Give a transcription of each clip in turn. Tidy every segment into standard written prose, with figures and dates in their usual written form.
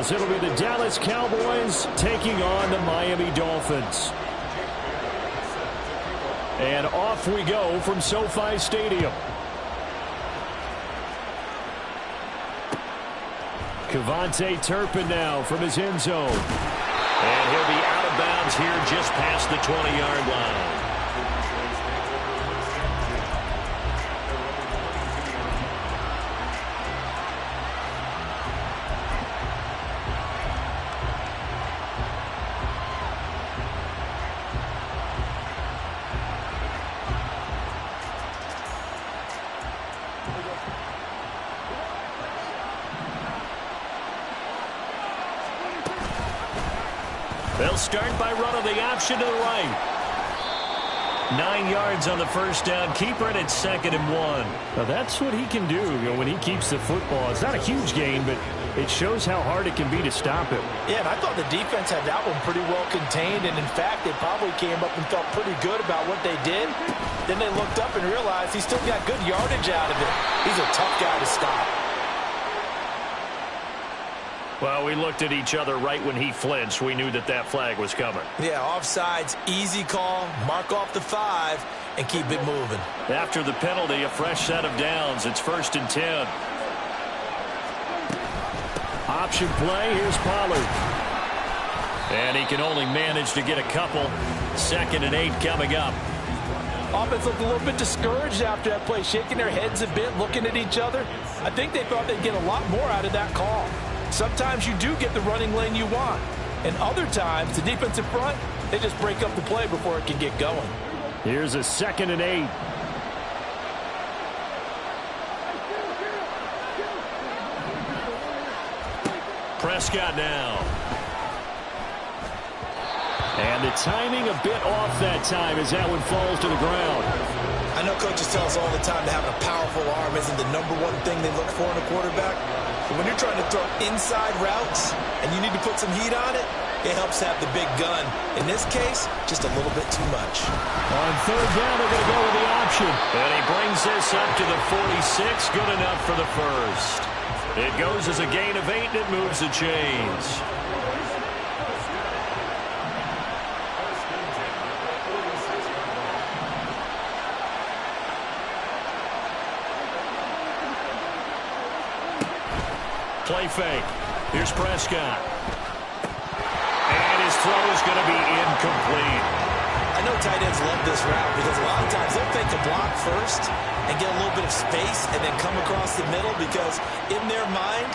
as it'll be the Dallas Cowboys taking on the Miami Dolphins. And off we go from SoFi Stadium. KaVontae Turpin now from his end zone. And he'll be out of bounds here just past the 20-yard line. They'll start by running the option to the right. 9 yards on the first down. Keeper it at 2nd and 1. Now that's what he can do, when he keeps the football. It's not a huge gain, but it shows how hard it can be to stop him. Yeah, and I thought the defense had that one pretty well contained, and in fact, they probably came up and felt pretty good about what they did. Then they looked up and realized he still got good yardage out of it. He's a tough guy to stop. Well, we looked at each other right when he flinched. We knew that that flag was coming. Yeah, offsides, easy call, mark off the 5, and keep it moving. After the penalty, a fresh set of downs. It's 1st and 10. Option play, here's Pollard. And he can only manage to get a couple. 2nd and 8 coming up. Offense looked a little bit discouraged after that play, shaking their heads a bit, looking at each other. I think they thought they'd get a lot more out of that call. Sometimes you do get the running lane you want. And other times, the defensive front, they just break up the play before it can get going. Here's a 2nd and 8. Prescott now. And the timing a bit off that time as that one falls to the ground. I know coaches tell us all the time that having a powerful arm isn't the #1 thing they look for in a quarterback. But when you're trying to throw inside routes and you need to put some heat on it, it helps have the big gun. In this case, just a little bit too much. On 3rd down, they're going to go with the option. And he brings this up to the 46. Good enough for the first. It goes as a gain of 8, and it moves the chains. Play fake. Here's Prescott. And his throw is going to be incomplete. I know tight ends love this route because a lot of times they'll fake a block first and get a little bit of space and then come across the middle because in their mind,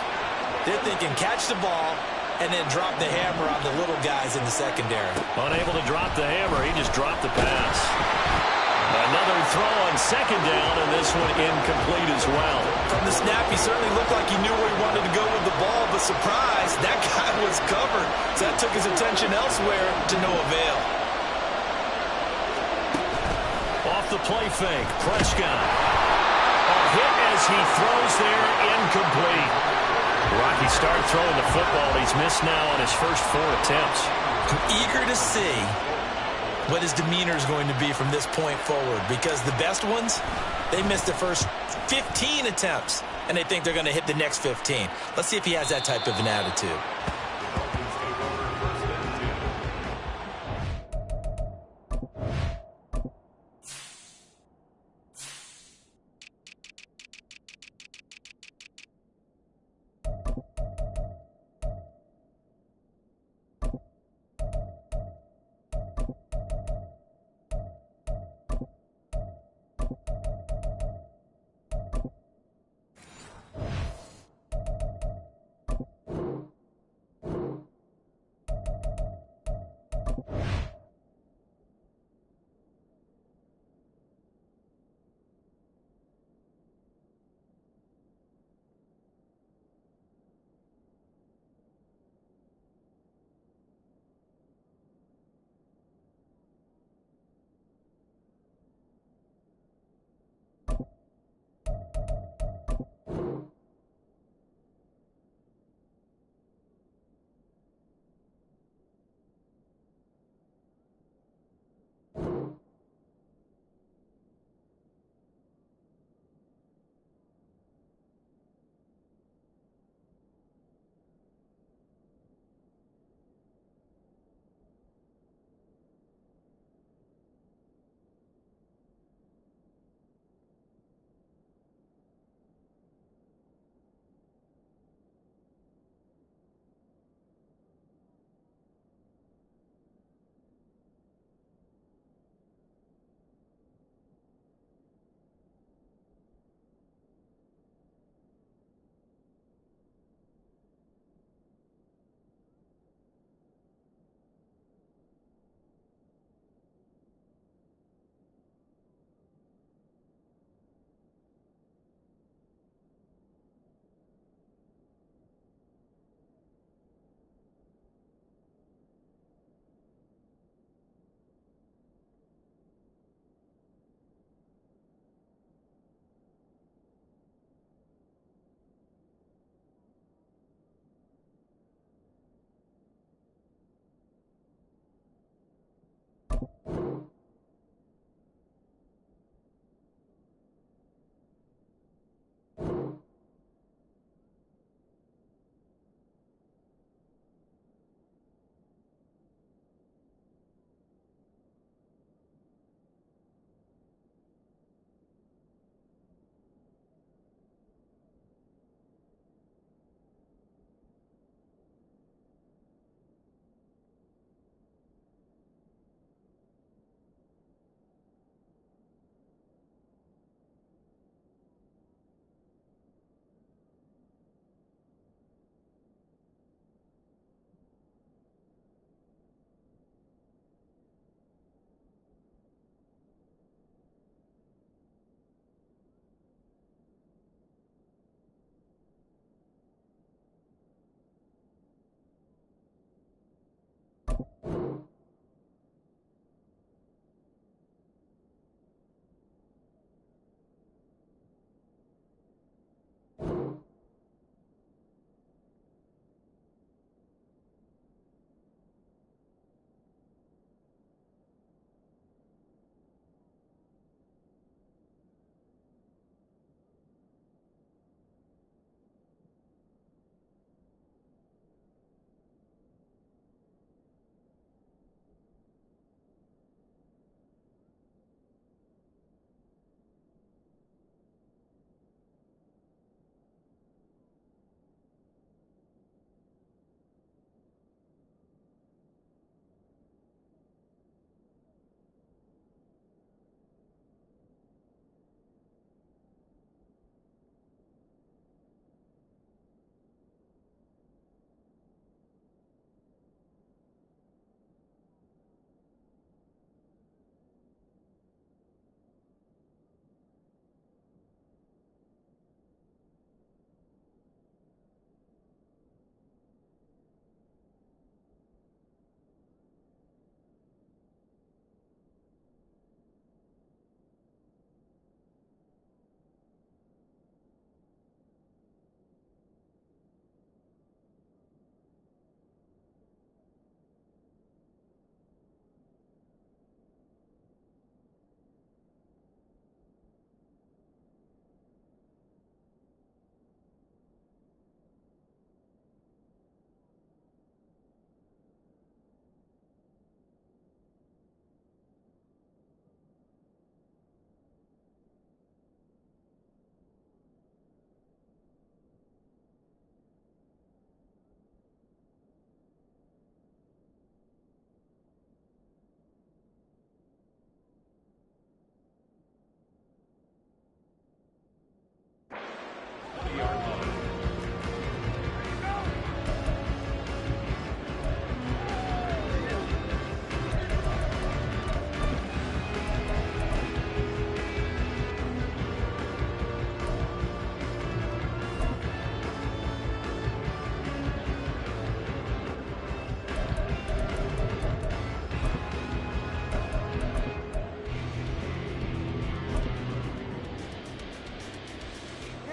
they're thinking catch the ball and then drop the hammer on the little guys in the secondary. Unable to drop the hammer, he just dropped the pass. Another throw on 2nd down, and this one incomplete as well. From the snap, he certainly looked like he knew where he wanted to go with the ball, but surprise, that guy was covered. So that took his attention elsewhere to no avail. Off the play fake, Prescott. A hit as he throws there, incomplete. Rocky started throwing the football. He's missed now on his first 4 attempts. I'm eager to see what his demeanor is going to be from this point forward, because the best ones, they missed the first 15 attempts, and they think they're going to hit the next 15. Let's see if he has that type of an attitude.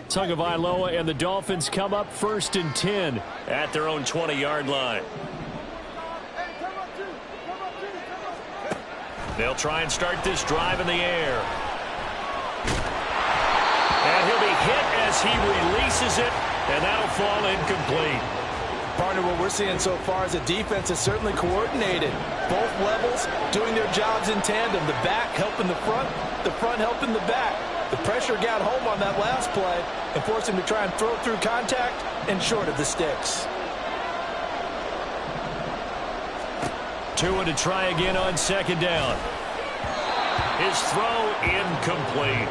Tagovailoa and the Dolphins come up 1st and 10 at their own 20-yard line. They'll try and start this drive in the air. And he'll be hit as he releases it, and that'll fall incomplete. Partner, what we're seeing so far is the defense is certainly coordinated. Both levels doing their jobs in tandem. The back helping the front helping the back. The pressure got home on that last play and forced him to try and throw through contact and short of the sticks. Tua to try again on 2nd down. His throw incomplete.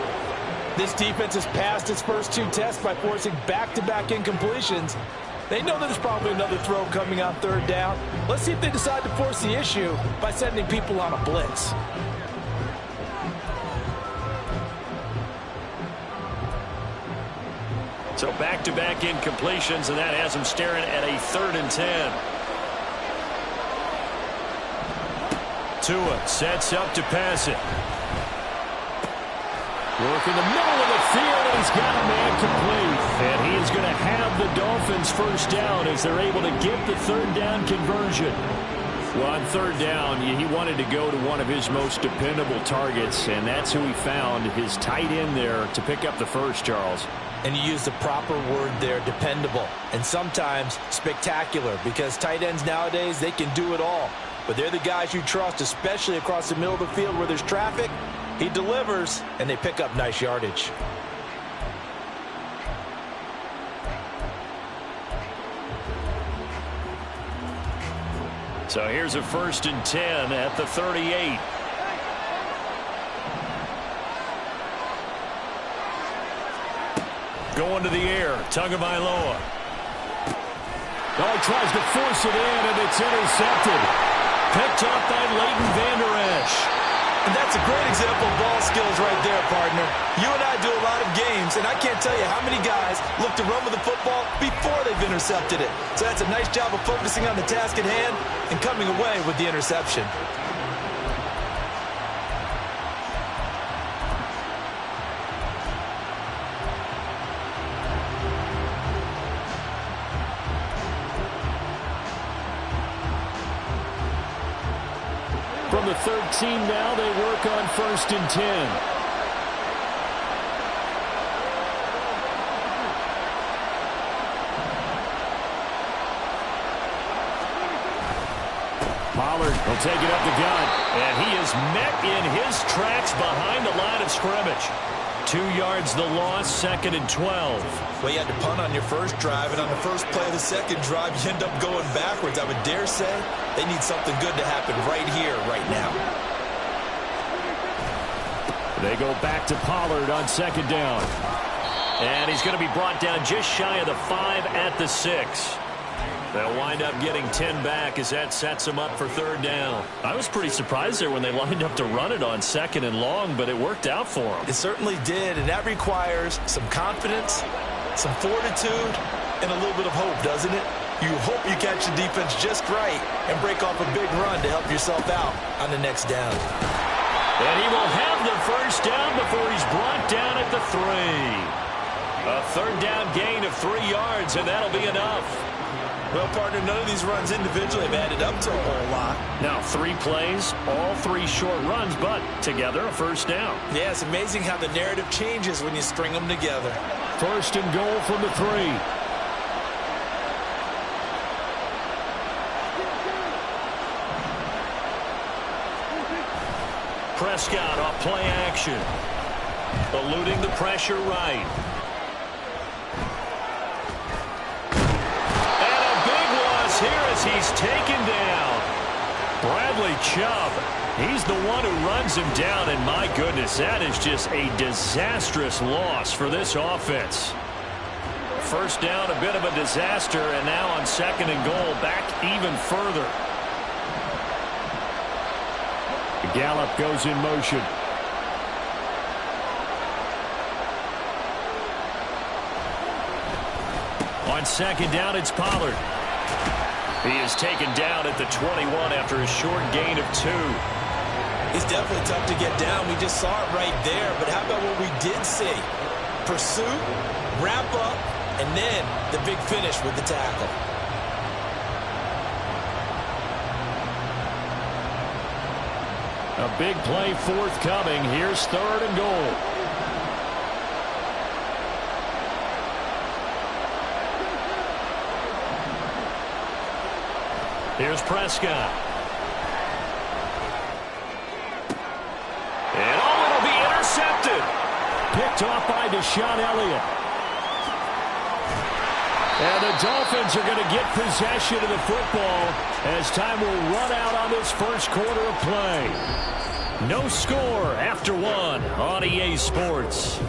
This defense has passed its first 2 tests by forcing back-to-back incompletions. They know there's probably another throw coming on 3rd down. Let's see if they decide to force the issue by sending people on a blitz. So back-to-back incompletions, and that has him staring at a 3rd and 10. Tua sets up to pass it. Work in the middle of the field, and he's got a man complete. And he is going to have the Dolphins 1st down as they're able to get the 3rd down conversion. Well, on 3rd down, he wanted to go to one of his most dependable targets, and that's who he found, his tight end there, to pick up the first, Charles. And you use the proper word there, dependable, and sometimes spectacular, because tight ends nowadays, they can do it all. But they're the guys you trust, especially across the middle of the field where there's traffic. He delivers, and they pick up nice yardage. So here's a 1st and 10 at the 38. Going to the air, Tagovailoa. Oh, he tries to force it in, and it's intercepted. Picked up by Leighton Vander Esch. And that's a great example of ball skills right there, partner. You and I do a lot of games, and I can't tell you how many guys look to run with the football before they've intercepted it. So that's a nice job of focusing on the task at hand and coming away with the interception. From the 13 now, they work on 1st and 10. Pollard will take it up the gut. And he is met in his tracks behind the line of scrimmage. 2 yards the loss, 2nd and 12. Well, you had to punt on your first drive, and on the first play of the second drive, you end up going backwards. I would dare say they need something good to happen right here, right now. They go back to Pollard on 2nd down. And he's going to be brought down just shy of the 5 at the 6. They'll wind up getting 10 back as that sets them up for 3rd down. I was pretty surprised there when they lined up to run it on 2nd and long, but it worked out for them. It certainly did, and that requires some confidence, some fortitude, and a little bit of hope, doesn't it? You hope you catch the defense just right and break off a big run to help yourself out on the next down. And he will have the 1st down before he's brought down at the 3. A 3rd down gain of 3 yards, and that'll be enough. Well, partner, none of these runs individually have added up to a whole lot. Now, 3 plays, all 3 short runs, but together a 1st down. Yeah, it's amazing how the narrative changes when you string them together. 1st and goal from the 3. Prescott off play action. Eluding the pressure right. And a big loss here as he's taken down. Bradley Chubb. He's the one who runs him down, and my goodness, that is just a disastrous loss for this offense. 1st down, a bit of a disaster, and now on 2nd and goal, back even further. Gallup goes in motion. On 2nd down, it's Pollard. He is taken down at the 21 after a short gain of 2. It's definitely tough to get down. We just saw it right there. But how about what we did see? Pursuit, wrap up, and then the big finish with the tackle. A big play forthcoming. Here's 3rd and goal. Here's Prescott. And it'll be intercepted. Picked off by Deshaun Elliott. And the Dolphins are going to get possession of the football as time will run out on this first quarter of play. No score after 1 on EA Sports.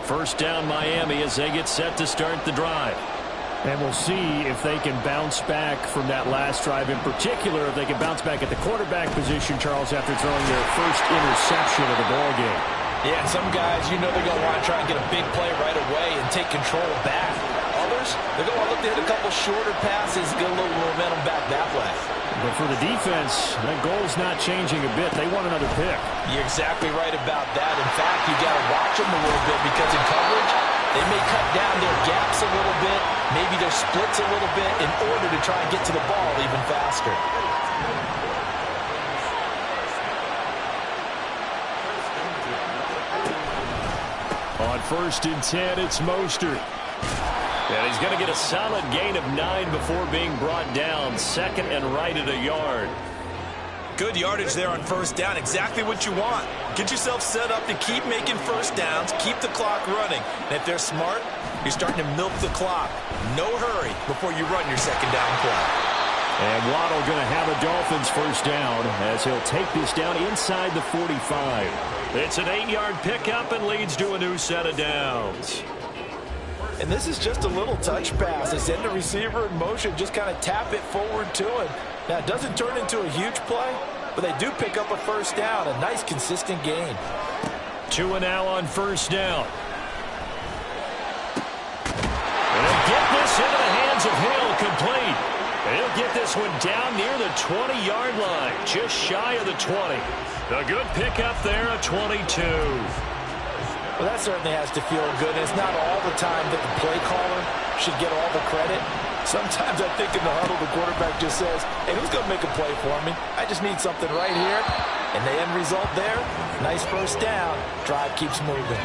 First down Miami as they get set to start the drive. And we'll see if they can bounce back from that last drive. In particular, if they can bounce back at the quarterback position, Charles, after throwing their first interception of the ballgame. Yeah, and some guys, you know they're going to want to try and get a big play right away and take control back. Others, they're going to look to hit a couple shorter passes, get a little momentum back that way. But for the defense, that goal's not changing a bit. They want another pick. You're exactly right about that. In fact, you got to watch them a little bit because in coverage, they may cut down their gaps a little bit, maybe their splits a little bit in order to try and get to the ball even faster. On 1st and 10, it's Mostert. And he's going to get a solid gain of 9 before being brought down. 2nd and right at a yard. Good yardage there on 1st down. Exactly what you want. Get yourself set up to keep making 1st downs, keep the clock running. And if they're smart, you're starting to milk the clock. No hurry before you run your 2nd down play. And Waddle going to have a Dolphins 1st down as he'll take this down inside the 45. It's an 8-yard pickup and leads to a new set of downs. And this is just a little touch pass. They send the receiver in motion, just kind of tap it forward to him. Now, it doesn't turn into a huge play, but they do pick up a 1st down, a nice, consistent gain. 2 and now on 1st down. And they'll get this into the hands of Hill, complete. And he'll get this one down near the 20-yard line, just shy of the 20. A good pickup there, a 22. Well, that certainly has to feel good. It's not all the time that the play caller should get all the credit. Sometimes I think in the huddle, the quarterback just says, hey, who's going to make a play for me? I just need something right here. And the end result there, nice 1st down. Drive keeps moving.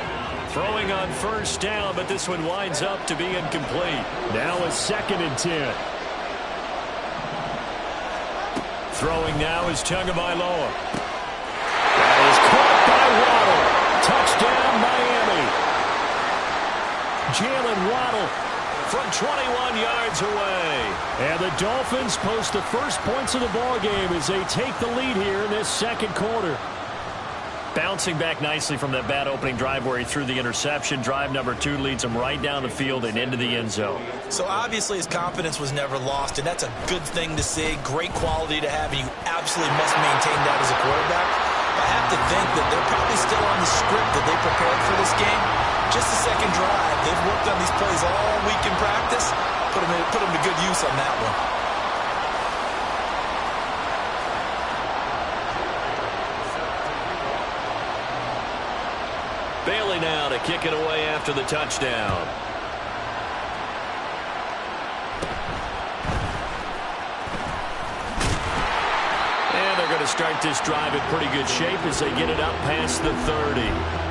Throwing on 1st down, but this one winds up to be incomplete. Now a 2nd and 10. Throwing now is Tagovailoa. That is caught by Waddle. Touchdown, Miami. Jalen Waddle from 21 yards away. And the Dolphins post the first points of the ballgame as they take the lead here in this 2nd quarter. Bouncing back nicely from that bad opening drive where he threw the interception. Drive number 2 leads him right down the field and into the end zone. So obviously his confidence was never lost, and that's a good thing to see. Great quality to have, and you absolutely must maintain that as a quarterback. I have to think that they're probably still on the script that they prepared for this game. Just the 2nd drive. They've worked on these plays all week in practice. Put them to good use on that one. Bailey now to kick it away after the touchdown. And they're going to start this drive in pretty good shape as they get it up past the 30.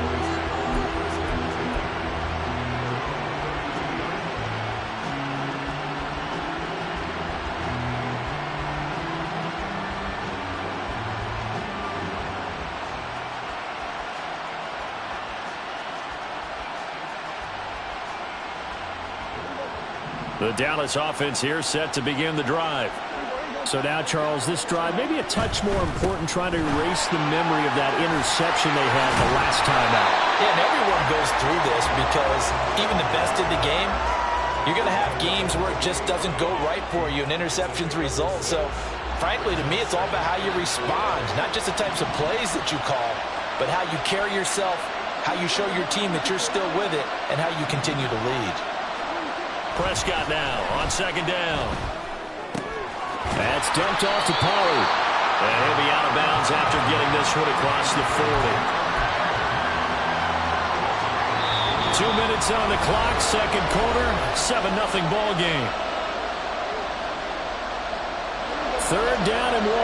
The Dallas offense here set to begin the drive. So now, Charles, this drive maybe a touch more important, trying to erase the memory of that interception they had the last time out. Yeah, and everyone goes through this because even the best in the game, You're going to have games where it just doesn't go right for you and interceptions result. So, frankly, to me, it's all about how you respond, not just the types of plays that you call, but how you carry yourself, how you show your team that you're still with it, and how you continue to lead. Prescott now on second down. That's dumped off to Pollard. And he'll be out of bounds after getting this one across the 40. 2 minutes on the clock, second quarter, 7-0 ball game. Third down and 1.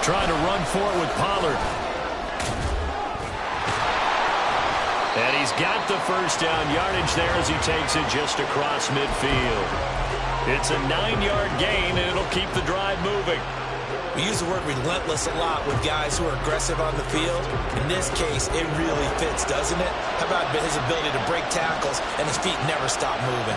Trying to run for it with Pollard. And he's got the first down yardage there as he takes it just across midfield. It's a 9-yard gain, and it'll keep the drive moving. We use the word relentless a lot with guys who are aggressive on the field. In this case, it really fits, doesn't it? How about his ability to break tackles and his feet never stop moving?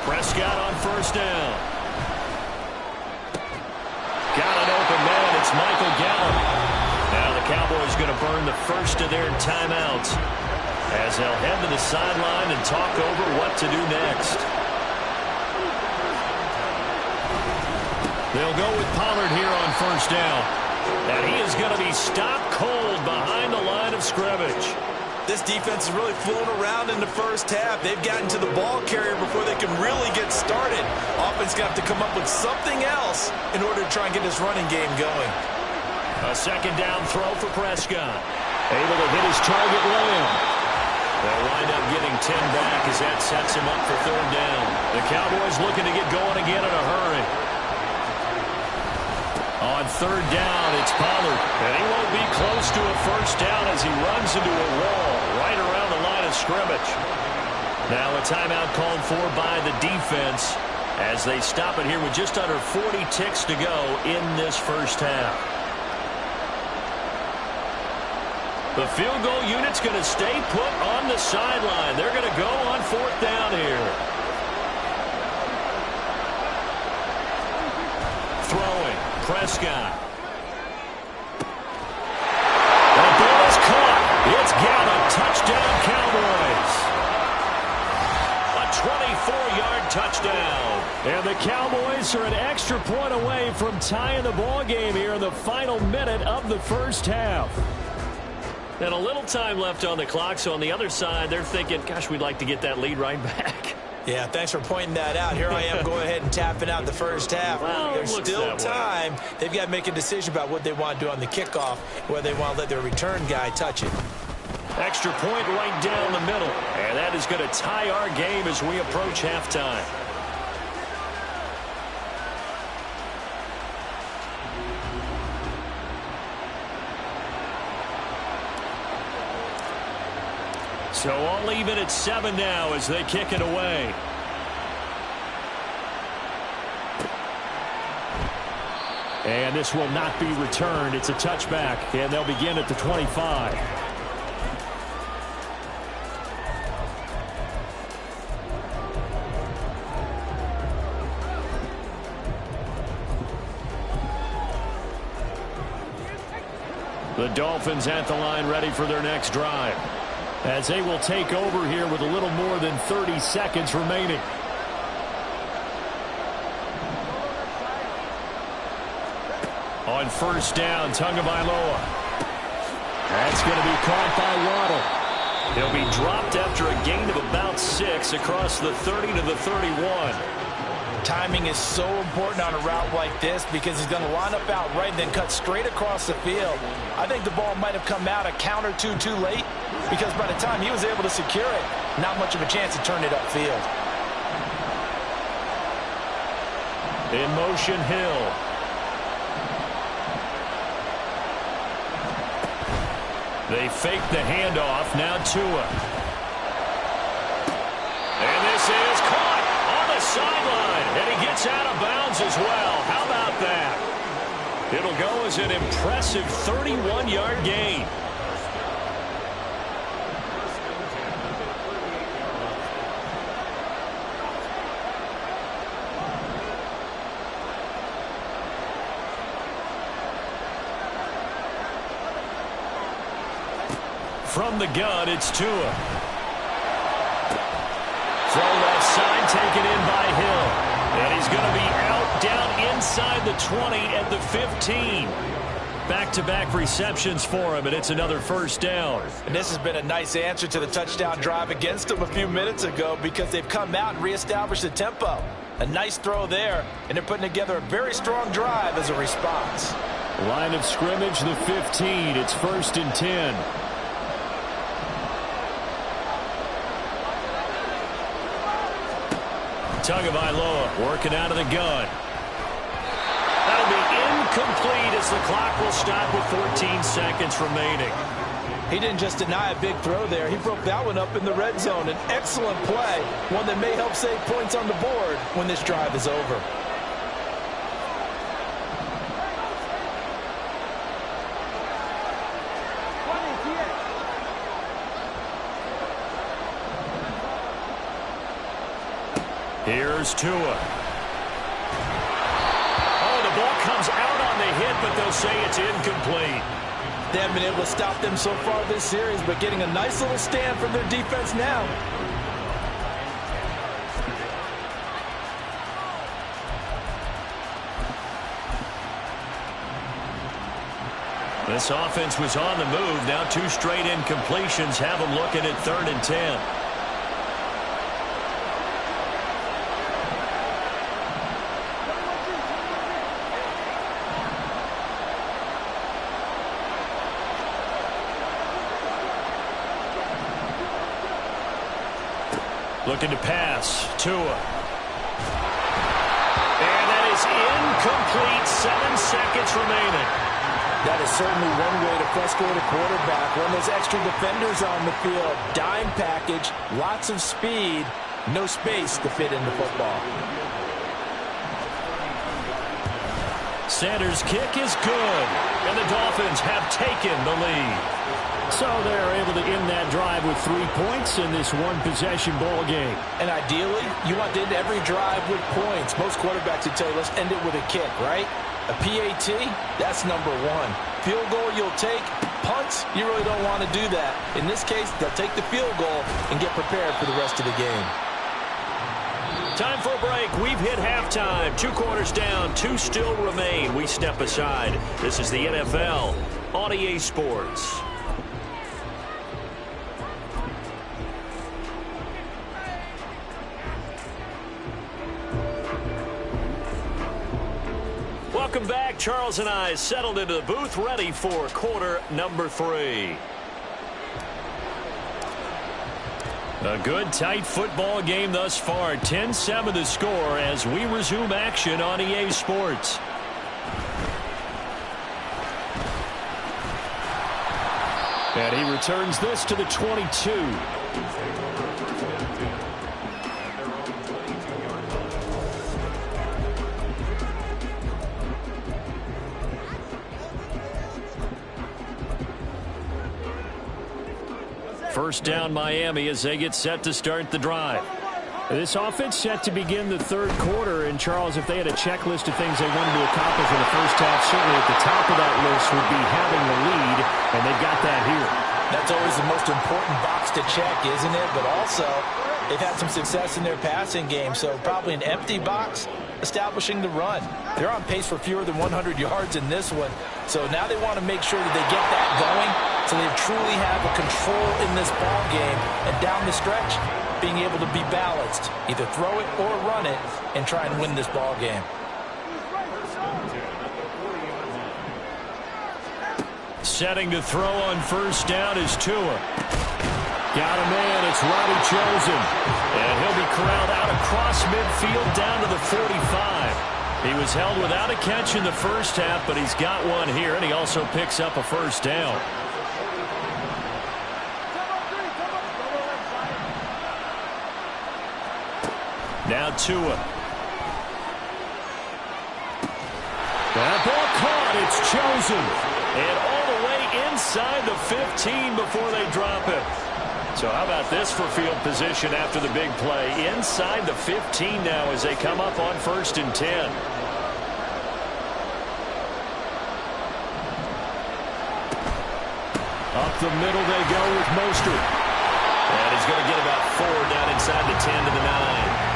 Prescott on first down. Got an open man. It's Michael Gallup. Now the Cowboys going to burn the first of their timeouts as they'll head to the sideline and talk over what to do next. They'll go with Pollard here on first down. And he is going to be stopped cold behind the line of scrimmage. This defense is really flown around in the first half. They've gotten to the ball carrier before they can really get started. Offense going to have to come up with something else in order to try and get this running game going. A second down throw for Prescott. Able to hit his target, Lamb. They'll wind up getting 10 back as that sets him up for third down. The Cowboys looking to get going again in a hurry. On third down, it's Pollard. And he won't be close to a first down as he runs into a wall right around the line of scrimmage. Now a timeout called for by the defense as they stop it here with just under 40 ticks to go in this first half. The field goal unit's going to stay put on the sideline. They're going to go on fourth down here. Throwing, Prescott. The ball is caught. It's Gallup. Touchdown, Cowboys. A 24-yard touchdown. And the Cowboys are an extra point away from tying the ball game here in the final minute of the first half. And a little time left on the clock, so on the other side, they're thinking, gosh, we'd like to get that lead right back. Yeah, thanks for pointing that out. Here I am going ahead and tapping out the first half. Well, there's still time. They've got to make a decision about what they want to do on the kickoff, whether they want to let their return guy touch it. Extra point right down the middle. And that is going to tie our game as we approach halftime. So all even at 7 now as they kick it away. And this will not be returned. It's a touchback, and they'll begin at the 25. The Dolphins at the line ready for their next drive, as they will take over here with a little more than 30 seconds remaining. On first down, Tagovailoa. That's going to be caught by Waddle. He'll be dropped after a gain of about 6 across the 30 to the 31. Timing is so important on a route like this because he's going to line up out right and then cut straight across the field. I think the ball might have come out a count or two too late because by the time he was able to secure it, not much of a chance to turn it upfield. In motion, Hill. They fake the handoff. Now Tua. And this is caught on the sideline. And he gets out of bounds as well. How about that? It'll go as an impressive 31-yard gain. From the gun, it's Tua. Throw left side, taken in by Hill. And he's going to be out down inside the 20 at the 15. Back-to-back receptions for him, and it's another first down. And this has been a nice answer to the touchdown drive against them a few minutes ago because they've come out and reestablished the tempo. A nice throw there, and they're putting together a very strong drive as a response. Line of scrimmage, the 15. It's 1st and 10. Tagovailoa working out of the gun. That'll be incomplete as the clock will stop with 14 seconds remaining. He didn't just deny a big throw there. He broke that one up in the red zone. An excellent play, one that may help save points on the board when this drive is over. Here's Tua. Oh, the ball comes out on the hit, but they'll say it's incomplete. They haven't been able to stop them so far this series, but getting a nice little stand from their defense now. This offense was on the move. Now 2 straight incompletions have them looking at 3rd and 10. Looking to pass. Tua. And that is incomplete. 7 seconds remaining. That is certainly one way to frustrate a quarterback. When there's extra defenders on the field. Dime package. Lots of speed. No space to fit in the football. Sanders' kick is good. And the Dolphins have taken the lead. So they're able to end that drive with 3 points in this one-possession ball game. And ideally, you want to end every drive with points. Most quarterbacks would tell you, let's end it with a kick, right? A PAT, that's number 1. Field goal you'll take. Punts, you really don't want to do that. In this case, they'll take the field goal and get prepared for the rest of the game. Time for a break. We've hit halftime. 2 quarters down, 2 still remain. We step aside. This is the NFL on EA Sports. Welcome back. Charles and I settled into the booth, ready for quarter number 3. A good, tight football game thus far. 10-7 the score as we resume action on EA Sports. And he returns this to the 22. First down Miami as they get set to start the drive. This offense set to begin the 3rd quarter. And, Charles, if they had a checklist of things they wanted to accomplish in the first half, certainly at the top of that list would be having the lead, and they've got that here. That's always the most important box to check, isn't it? But also, they've had some success in their passing game, so probably an empty box establishing the run. They're on pace for fewer than 100 yards in this one, so now they want to make sure that they get that going so they truly have a control in this ball game, and down the stretch, being able to be balanced, either throw it or run it, and try and win this ball game. Setting to throw on first down is Tua. Got a man, it's Robbie Chosen. And he'll be corralled out across midfield down to the 45. He was held without a catch in the first half, but he's got one here, and he also picks up a first down. Now Tua. That ball caught. It's Chosen. And all the way inside the 15 before they drop it. So how about this for field position after the big play? Inside the 15 now as they come up on 1st and 10. Up the middle they go with Mostert. And he's going to get about 4 down inside the 10 to the 9.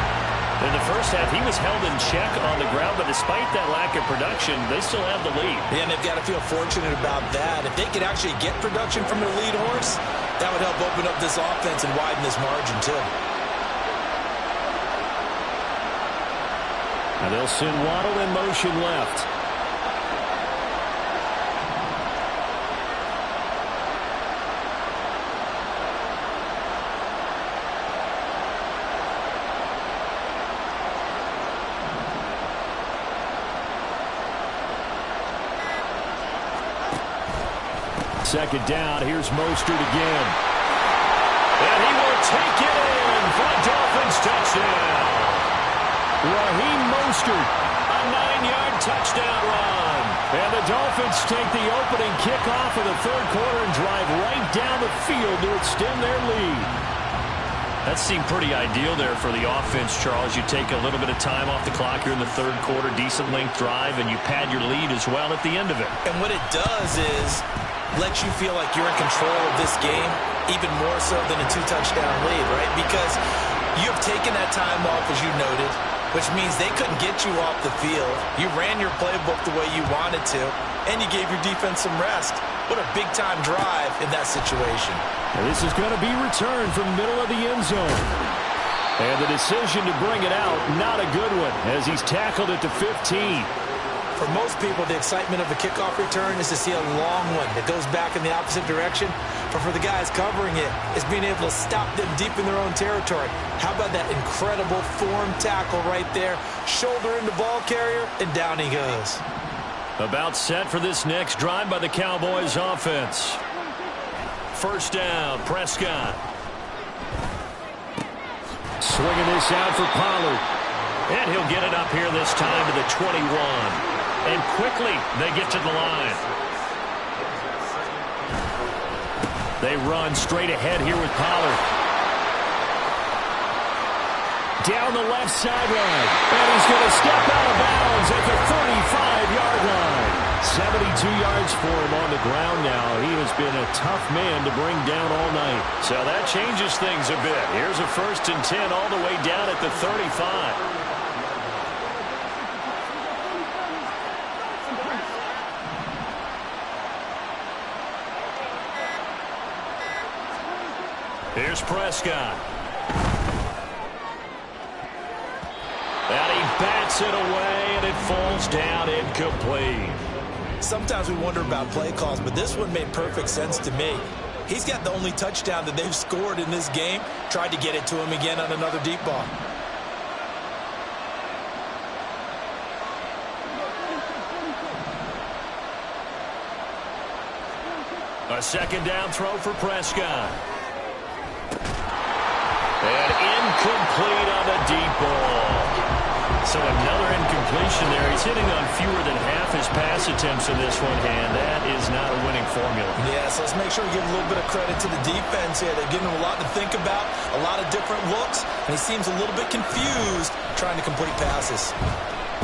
In the first half, he was held in check on the ground, but despite that lack of production, they still have the lead. Yeah, and they've got to feel fortunate about that. If they could actually get production from their lead horse, that would help open up this offense and widen this margin, too. And they'll send Waddle in motion left. Second down, here's Mostert again. And he will take it in for a Dolphins touchdown. Raheem Mostert, a 9-yard touchdown run. And the Dolphins take the opening kickoff of the third quarter and drive right down the field to extend their lead. That seemed pretty ideal there for the offense, Charles. You take a little bit of time off the clock here in the third quarter, decent length drive, and you pad your lead as well at the end of it. And what it does is let you feel like you're in control of this game, even more so than a 2-touchdown lead, right? Because you have taken that time off, as you noted, which means they couldn't get you off the field. You ran your playbook the way you wanted to, and you gave your defense some rest. What a big-time drive in that situation. And this is going to be returned from the middle of the end zone. And the decision to bring it out, not a good one, as he's tackled at the 15. For most people, the excitement of a kickoff return is to see a long one that goes back in the opposite direction. But for the guys covering it, it's being able to stop them deep in their own territory. How about that incredible form tackle right there? Shoulder into ball carrier, and down he goes. About set for this next drive by the Cowboys offense. First down, Prescott. Swinging this out for Pollard. And he'll get it up here this time to the 21. And quickly, they get to the line. They run straight ahead here with Pollard. Down the left sideline. And he's going to step out of bounds at the 35-yard line. 72 yards for him on the ground now. He has been a tough man to bring down all night. So that changes things a bit. Here's a 1st and 10 all the way down at the 35. Here's Prescott. And he bats it away, and it falls down incomplete. Sometimes we wonder about play calls, but this one made perfect sense to me. He's got the only touchdown that they've scored in this game. Tried to get it to him again on another deep ball. A second down throw for Prescott. And incomplete on a deep ball. So another incompletion there. He's hitting on fewer than half his pass attempts in this one, and that is not a winning formula. Yeah, so let's make sure we give a little bit of credit to the defense here. They're giving him a lot to think about, a lot of different looks, and he seems a little bit confused trying to complete passes.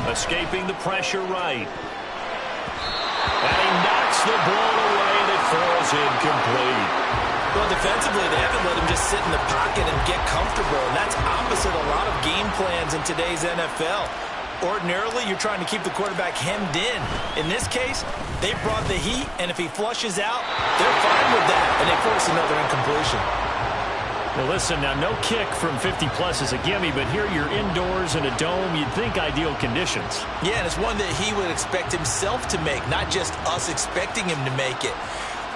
Escaping the pressure right. And he knocks the ball away, and it falls incomplete. Well, defensively, they haven't let him just sit in the pocket and get comfortable, and that's opposite a lot of game plans in today's NFL. Ordinarily, you're trying to keep the quarterback hemmed in. In this case, they brought the heat, and if he flushes out, they're fine with that, and they force another incompletion. Well, listen, now no kick from 50-plus is a gimme, but here you're indoors in a dome. You'd think ideal conditions. Yeah, and it's one that he would expect himself to make, not just us expecting him to make it.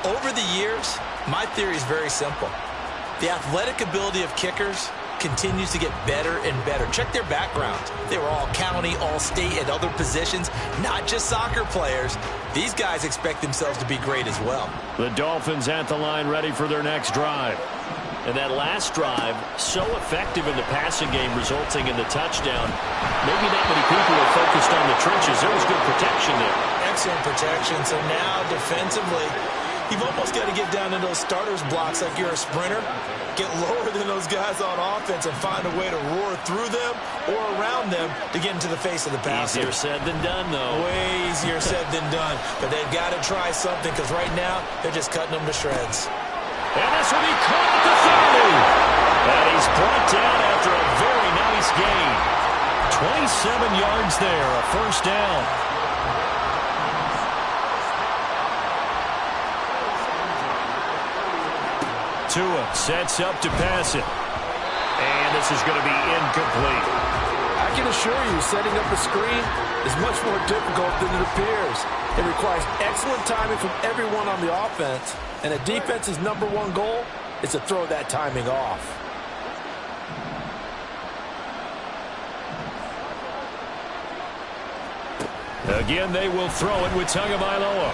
Over the years, my theory is very simple. The athletic ability of kickers continues to get better and better. Check their backgrounds. They were all county, all state, at other positions, not just soccer players. These guys expect themselves to be great as well. The Dolphins at the line, ready for their next drive. And that last drive, so effective in the passing game, resulting in the touchdown. Maybe not many people are focused on the trenches. There was good protection there. Excellent protection. So now, defensively, You've almost got to get down in those starters blocks like you're a sprinter. Get lower than those guys on offense and find a way to roar through them or around them to get into the face of the passer. Easier said than done, though. Way easier said than done. But they've got to try something because right now they're just cutting them to shreds. And this will be caught at the 30. And he's brought down after a very nice gain. 27 yards there, a first down. Tua sets up to pass it. And this is going to be incomplete. I can assure you, setting up a screen is much more difficult than it appears. It requires excellent timing from everyone on the offense, and a defense's #1 goal is to throw that timing off. Again, they will throw it with Tagovailoa.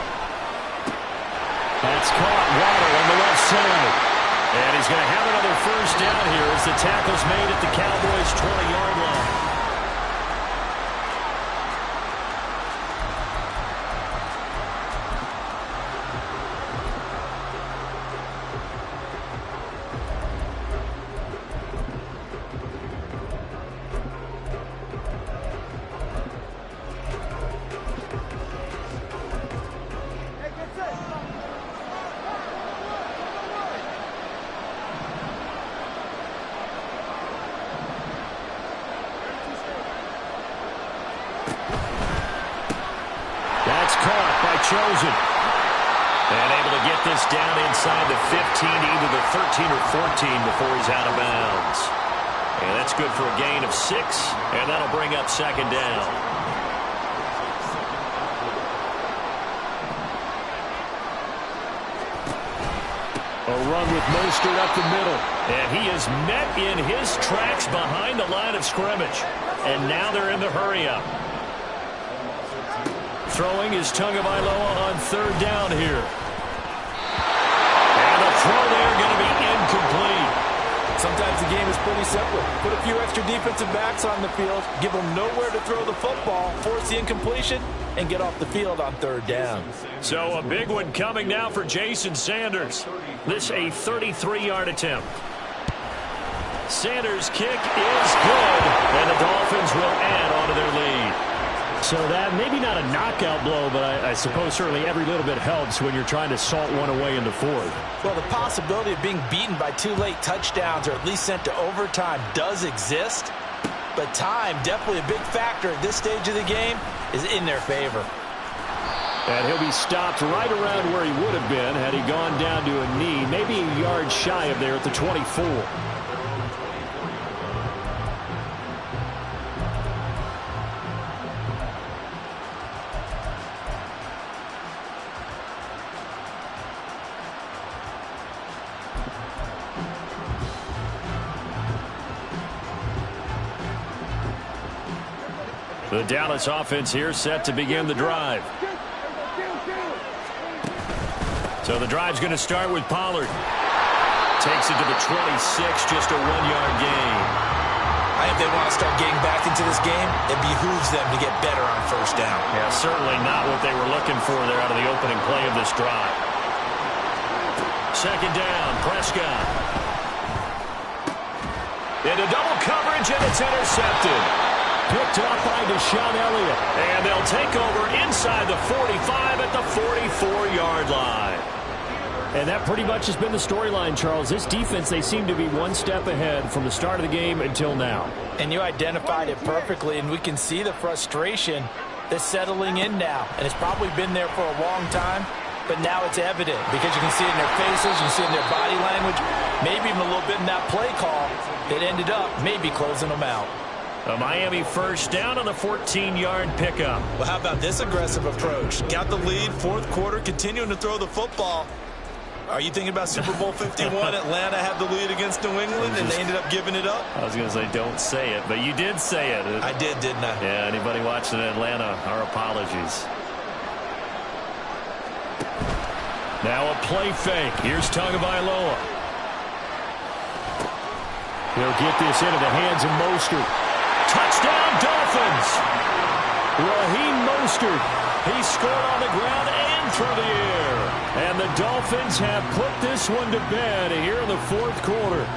That's caught. Waddle on the left side. And he's going to have another first down here as the tackle's made at the Cowboys' 20-yard line. Chosen. And able to get this down inside the 15 to either the 13 or 14 before he's out of bounds. And that's good for a gain of 6, and that'll bring up second down. A run with Mostert up the middle. And he is met in his tracks behind the line of scrimmage. And now they're in the hurry-up. Throwing is Tagovailoa on third down here. And the throw there going to be incomplete. Sometimes the game is pretty simple. Put a few extra defensive backs on the field, give them nowhere to throw the football, force the incompletion, and get off the field on third down. So a big one coming now for Jason Sanders. This a 33-yard attempt. Sanders' kick is good, and the Dolphins will add on to their lead. So that, maybe not a knockout blow, but I suppose certainly every little bit helps when you're trying to salt one away in the fourth. Well, the possibility of being beaten by 2 late touchdowns or at least sent to overtime does exist, but time, definitely a big factor at this stage of the game, is in their favor. And he'll be stopped right around where he would have been had he gone down to a knee, maybe a yard shy of there at the 24. The Dallas offense here set to begin the drive. So the drive's going to start with Pollard. Takes it to the 26, just a 1-yard gain. If they want to start getting back into this game, it behooves them to get better on first down. Yeah, certainly not what they were looking for there out of the opening play of this drive. Second down, Prescott. Into double coverage, and it's intercepted. Picked up by Deshaun Elliott. And they'll take over inside the 45 at the 44-yard line. And that pretty much has been the storyline, Charles. This defense, they seem to be one step ahead from the start of the game until now. And you identified it perfectly, and we can see the frustration that's settling in now. And it's probably been there for a long time, but now it's evident because you can see it in their faces, you can see it in their body language, maybe even a little bit in that play call that ended up maybe closing them out. A Miami first down on the 14-yard pickup. Well, how about this aggressive approach? Got the lead, fourth quarter, continuing to throw the football. Are you thinking about Super Bowl 51? Atlanta had the lead against New England, and they ended up giving it up? I was going to say, don't say it, but you did say it. I did, didn't I? Yeah, anybody watching Atlanta, our apologies. Now a play fake. Here's Tagovailoa. He'll get this into the hands of Mostert. Touchdown, Dolphins! Raheem Mostert. He scored on the ground and through the air. And the Dolphins have put this one to bed here in the fourth quarter.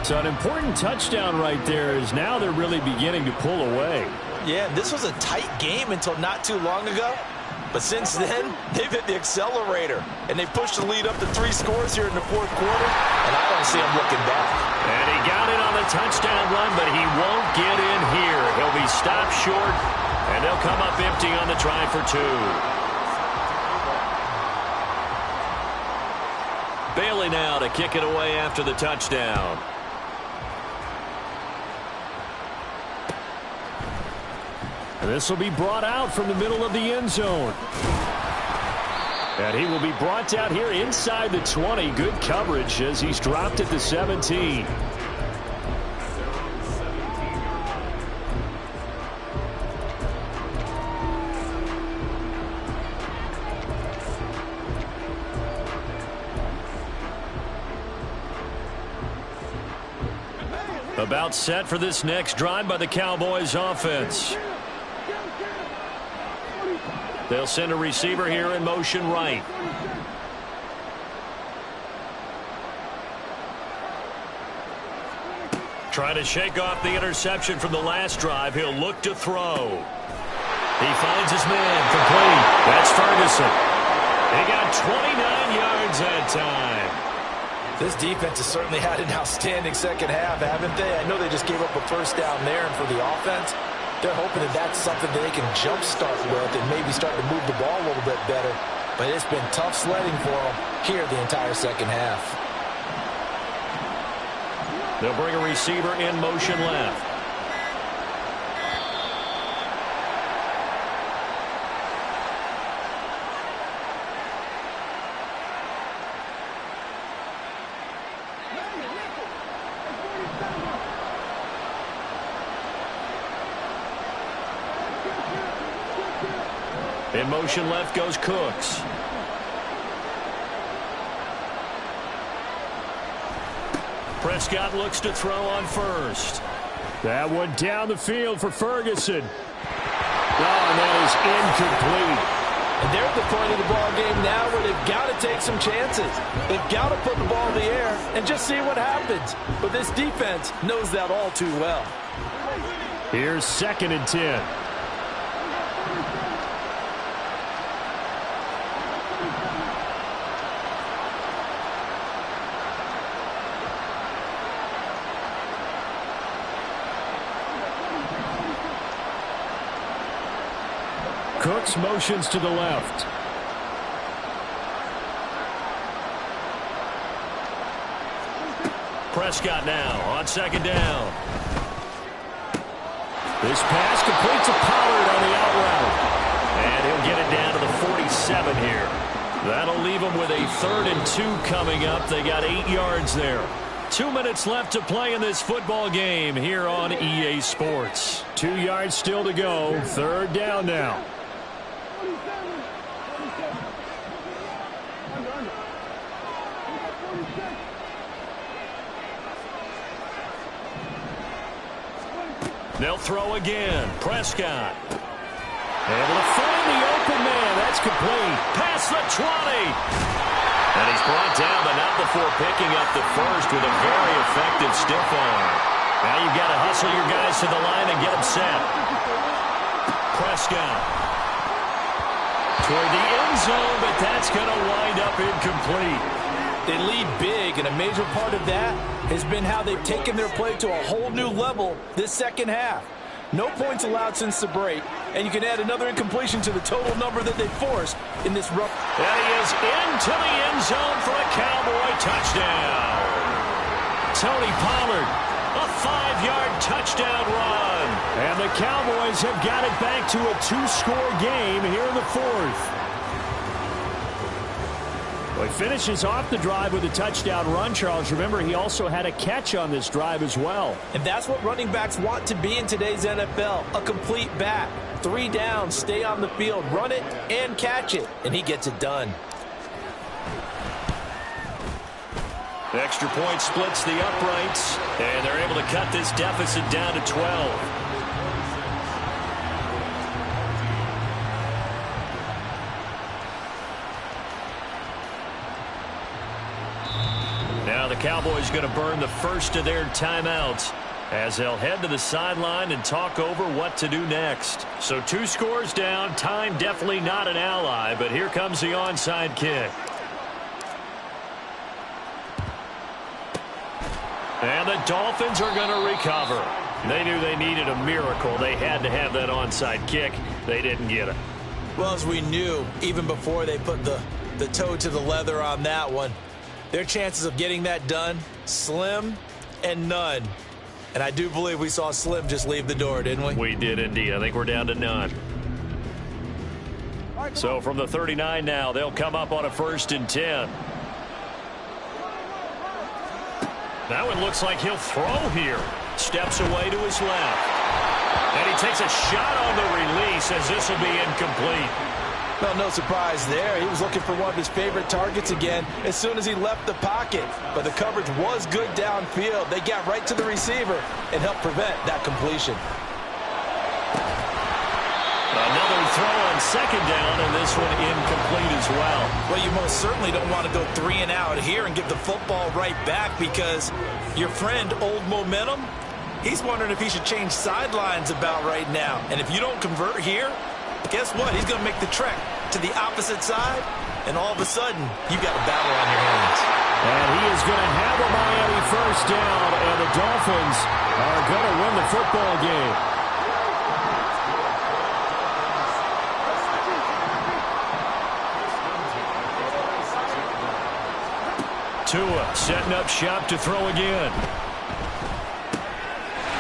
So an important touchdown right there is now they're really beginning to pull away. Yeah, this was a tight game until not too long ago. But since then, they've hit the accelerator. And they pushed the lead up to 3 scores here in the fourth quarter. And I don't see them looking back. And he got it on the touchdown run, but he won't get in here. He'll be stopped short, and they'll come up empty on the try for 2. Bailey now to kick it away after the touchdown. And this will be brought out from the middle of the end zone. And he will be brought down here inside the 20. Good coverage as he's dropped at the 17. About set for this next drive by the Cowboys offense. They'll send a receiver here in motion right. Trying to shake off the interception from the last drive. He'll look to throw. He finds his man complete. That's Ferguson. He got 29 yards that time. This defense has certainly had an outstanding second half, haven't they? I know they just gave up a first down there, and for the offense, they're hoping that that's something that they can jumpstart with and maybe start to move the ball a little bit better. But it's been tough sledding for them here the entire second half. They'll bring a receiver in motion left. In motion left goes Cooks. Prescott looks to throw on first. That one down the field for Ferguson. Oh, and that is incomplete. And they're at the point of the ball game now where they've got to take some chances. They've got to put the ball in the air and just see what happens. But this defense knows that all too well. Here's 2nd and 10. Cooks motions to the left. Prescott now on 2nd down. This pass completes a Pollard on the out route. And he'll get it down to the 47 here. That'll leave him with a 3rd and 2 coming up. They got 8 yards there. 2 minutes left to play in this football game here on EA Sports. 2 yards still to go. 3rd down now. They'll throw again. Prescott. Able to find the open man. That's complete. Past the 20. And he's brought down, but not before picking up the first with a very effective stiff arm. Now you've got to hustle your guys to the line and get them set. Prescott. Toward the end zone, but that's going to wind up incomplete. They lead big, and a major part of that has been how they've taken their play to a whole new level this second half. No points allowed since the break, and you can add another incompletion to the total number that they forced in this rough. And he is into the end zone for a Cowboy touchdown. Tony Pollard, a 5-yard touchdown run. And the Cowboys have got it back to a 2-score game here in the 4th. Well, he finishes off the drive with a touchdown run, Charles. Remember, he also had a catch on this drive as well. And that's what running backs want to be in today's NFL, a complete back. 3 downs, stay on the field, run it, and catch it. And he gets it done. The extra point splits the uprights, and they're able to cut this deficit down to 12. Now the Cowboys going to burn the first of their timeouts as they'll head to the sideline and talk over what to do next. So 2 scores down. Time definitely not an ally, but here comes the onside kick. And the Dolphins are going to recover. They knew they needed a miracle. They had to have that onside kick. They didn't get it. Well, as we knew, even before they put the toe to the leather on that one, their chances of getting that done, slim and none. And I do believe we saw Slim just leave the door, didn't we? We did indeed. I think we're down to none. So from the 39 now, they'll come up on a 1st and 10. That one looks like he'll throw here. Steps away to his left. And he takes a shot on the release as this will be incomplete. Well, no surprise there. He was looking for one of his favorite targets again as soon as he left the pocket. But the coverage was good downfield. They got right to the receiver and helped prevent that completion. Another throw on 2nd down, and this one incomplete as well. Well, you most certainly don't want to go 3 and out here and give the football right back because your friend, Old Momentum, he's wondering if he should change sidelines about right now. And if you don't convert here, guess what? He's going to make the trek to the opposite side, and all of a sudden, you've got a battle on your hands. And he is going to have a Miami 1st down, and the Dolphins are going to win the football game. Tua setting up shop to throw again.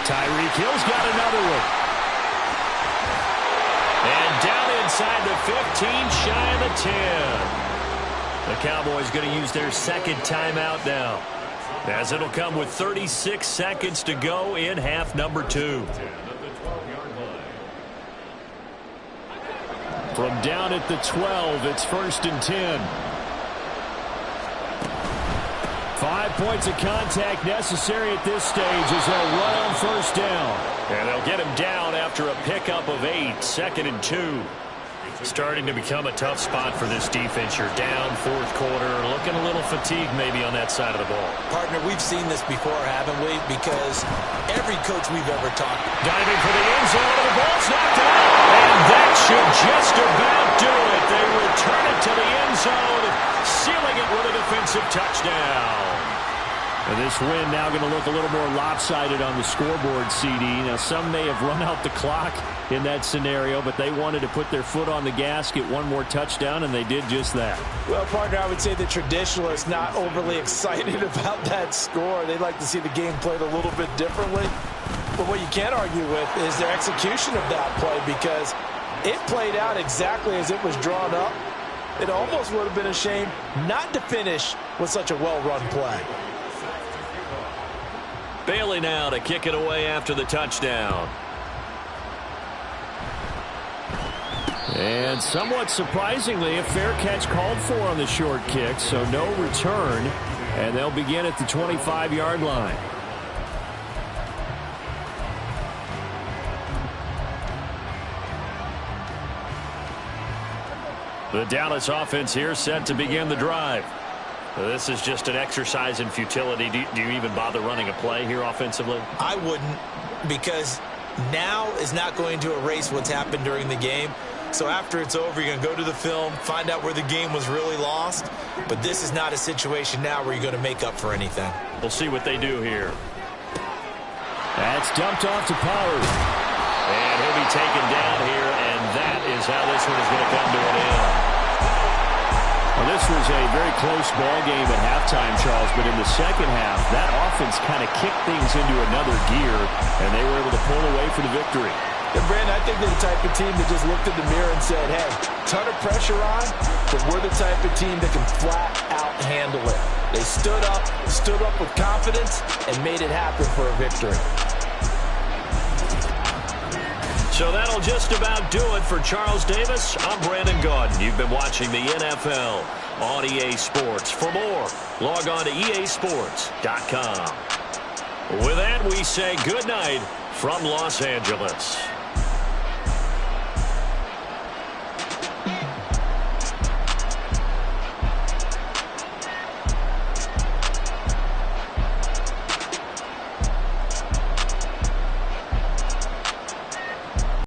Tyreek Hill's got another one. And down inside the 15, shy of the 10. The Cowboys going to use their 2nd timeout now, as it'll come with 36 seconds to go in half number 2. From down at the 12, it's 1st and 10. 5 points of contact necessary at this stage as they'll run on 1st down. And they'll get him down after a pickup of 8, 2nd and 2. Starting to become a tough spot for this defense. You're down 4th quarter, looking a little fatigued maybe on that side of the ball. Partner, we've seen this before, haven't we? Because every coach we've ever talked to. Diving for the end zone, and the ball's knocked out. And that should just about do it. They return it to the end zone, sealing it with a defensive touchdown. And this win now going to look a little more lopsided on the scoreboard, CD. Now, some may have run out the clock in that scenario, but they wanted to put their foot on the gas, get one more touchdown, and they did just that. Well, partner, I would say the traditionalists not overly excited about that score. They'd like to see the game played a little bit differently. But what you can't argue with is their execution of that play, because it played out exactly as it was drawn up. It almost would have been a shame not to finish with such a well-run play. Bailey now to kick it away after the touchdown. And somewhat surprisingly, a fair catch called for on the short kick, so no return, and they'll begin at the 25-yard line. The Dallas offense here set to begin the drive. This is just an exercise in futility. Do you even bother running a play here offensively? I wouldn't, because now is not going to erase what's happened during the game. So after it's over, you're going to go to the film, find out where the game was really lost. But this is not a situation now where you're going to make up for anything. We'll see what they do here. That's dumped off to Pollard. And he'll be taken down here, and that is how this one is going to come to an end. Well, this was a very close ball game at halftime, Charles, but in the second half, that offense kind of kicked things into another gear, and they were able to pull away for the victory. And Brandon, I think they're the type of team that just looked in the mirror and said, hey, ton of pressure on, but we're the type of team that can flat out handle it. They stood up with confidence, and made it happen for a victory. So that'll just about do it for Charles Davis. I'm Brandon Gaudin. You've been watching the NFL on EA Sports. For more, log on to easports.com. With that, we say good night from Los Angeles.